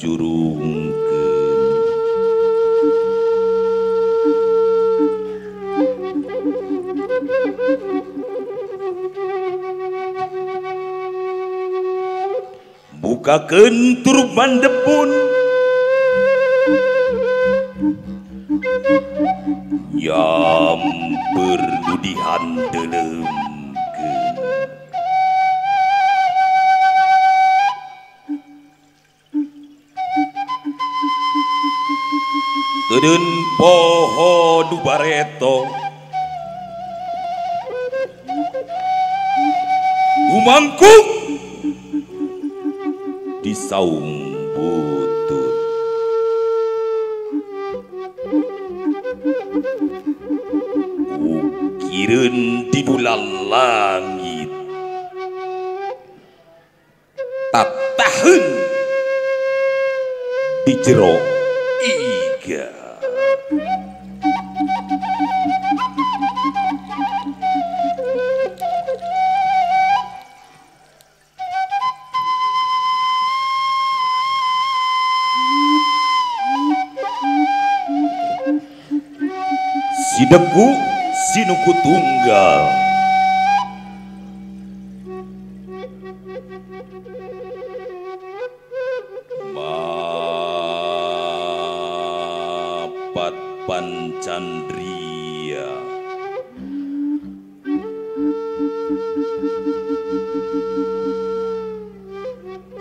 jurungkeun. Bukakeun turub mandepun nyamper nu dihandelengkeun. Teudeun poho nu bareto umangkuk di saung butut. Ukireun di bulan langit tataheun di jero iga. Sidegu sinuku tunggal mapat pancandria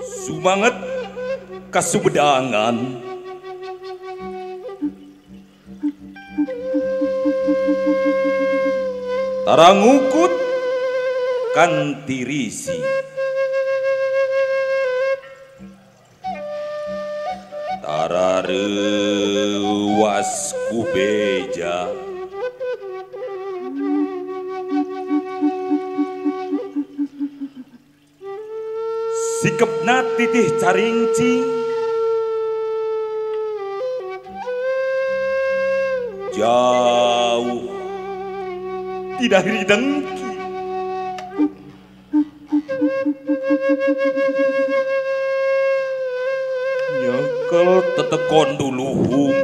sumanget kasubedangan tarangukut kantirisi tarareuwas ku beja sikepna titih caringcing jauh tidak dengki nyekel tetekon duluhung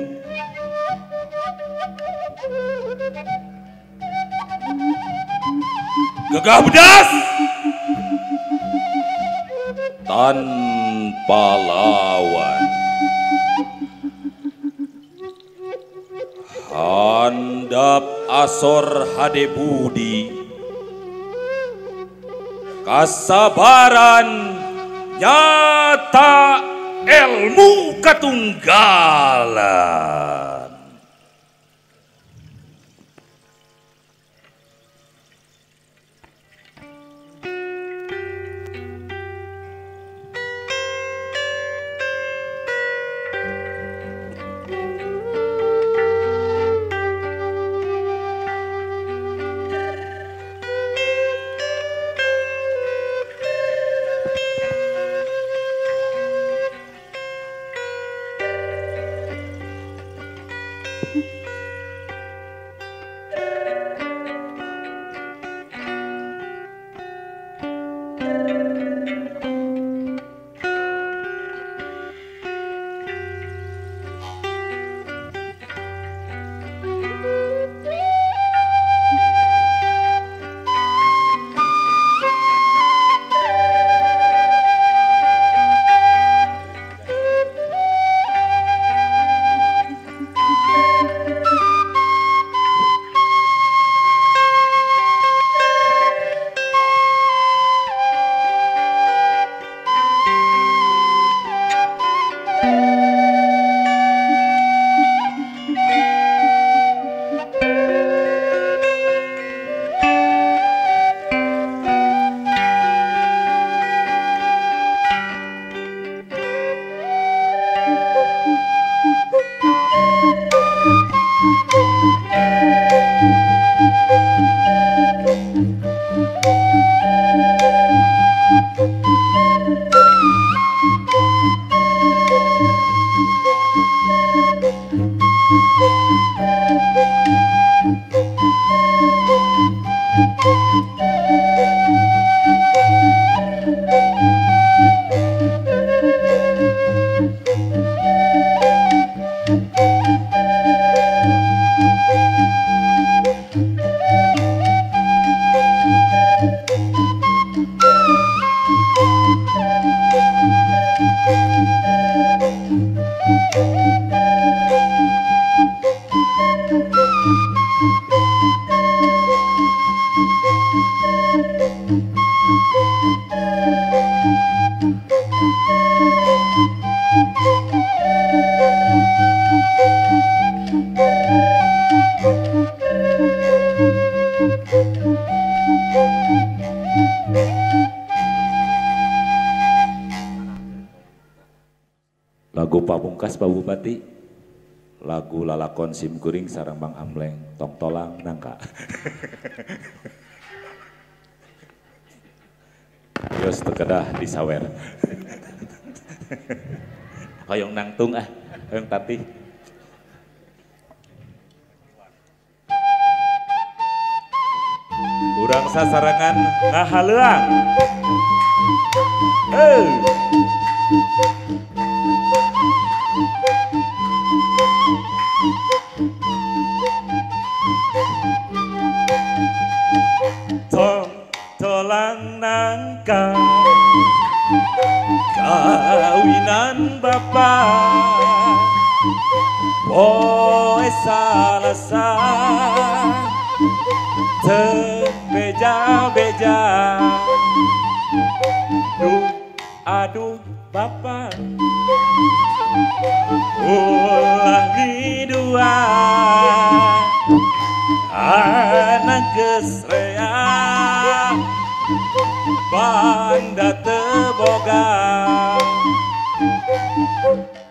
gagah bedas tanpa lawan handap asor hade budi kasabaran nyata ilmu katunggalan. Lagu pamungkas Pak Bupati, lagu lalakon sim kuring sareng Bang Amleng tong tolang nangka. Yos tekedah disawer. Hoyong nangtung hoyong tatih. Urang sasarangan ngahaleuang. Tong tolang nangka kawinan bapa poe salasa teu beja-beja aduh bapa ulah dua anak gesrea banda teboga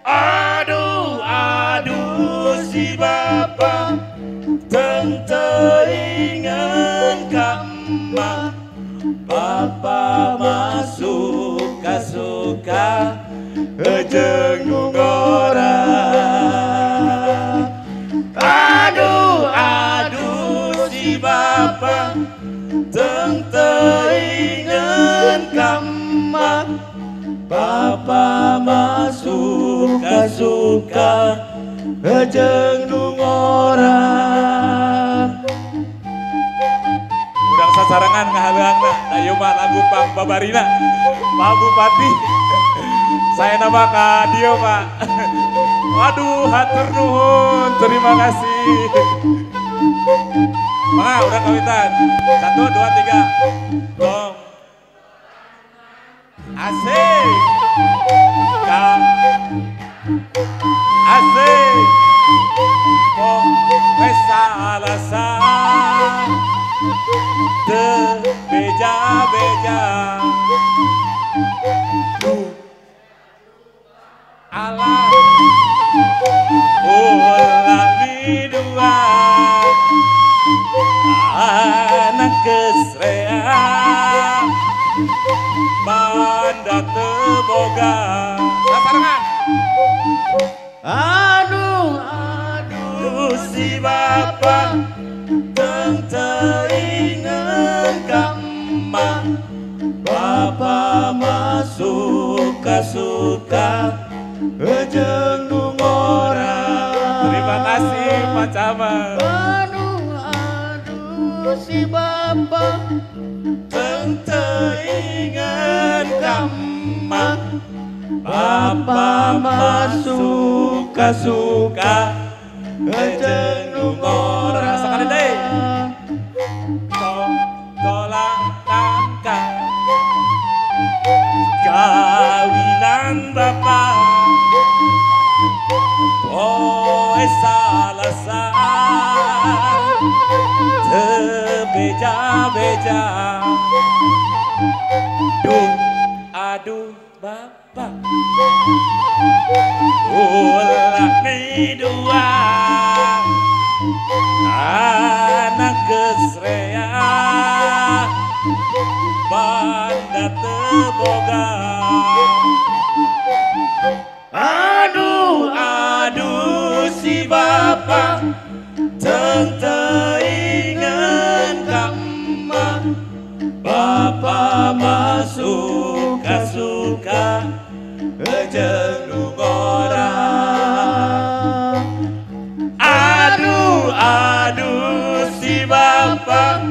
aduh si bapa teng teuingan ka emak bapa masuk suka jeung nu ngora aduh si bapa teng teuingan ka emak bapa masuk suka jeung nu ngora urang sasarangan ngahaleuangna ayeuna mah lagu pangbabarina Pak Bupati saya nama ka dieu Pak. Waduh hatur nuhun terima kasih. Mangga urang kawitan 1 2 3 gong asik ka asik kok wes alasan teu beja-beja alah ulah di dua anak kesrea banda teboga sasarangan aduh si bapa teng teuingan ka emak bapa masuk suka jeung nu ngora terima kasih Pak Camat aduh si bapa teng teuingan ka emak bapa masuk suka jeung nu ngora sakali deui tolang nangka kawinan bapa poe salasa teu beja-beja aduh bapa ulah ni dua anak gesrea banda teboga aduh si bapa teng teuingan ka emak bapa masuk suka jeung nu ngora aduh si bapa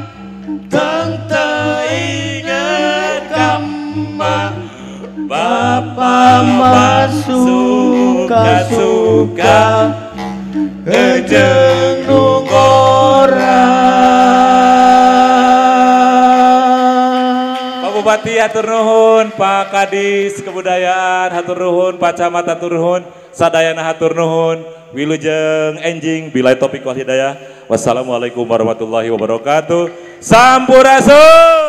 teng teuingan ka emak bapa masuk suka jeung nu ngora Bupati hatur nuhun, Pak Kadis Kebudayaan hatur nuhun, Pak Camat hatur nuhun, sadayana hatur nuhun, wilujeng enjing bilai topik wal hidayah. Wassalamualaikum warahmatullahi wabarakatuh. Sampurasun.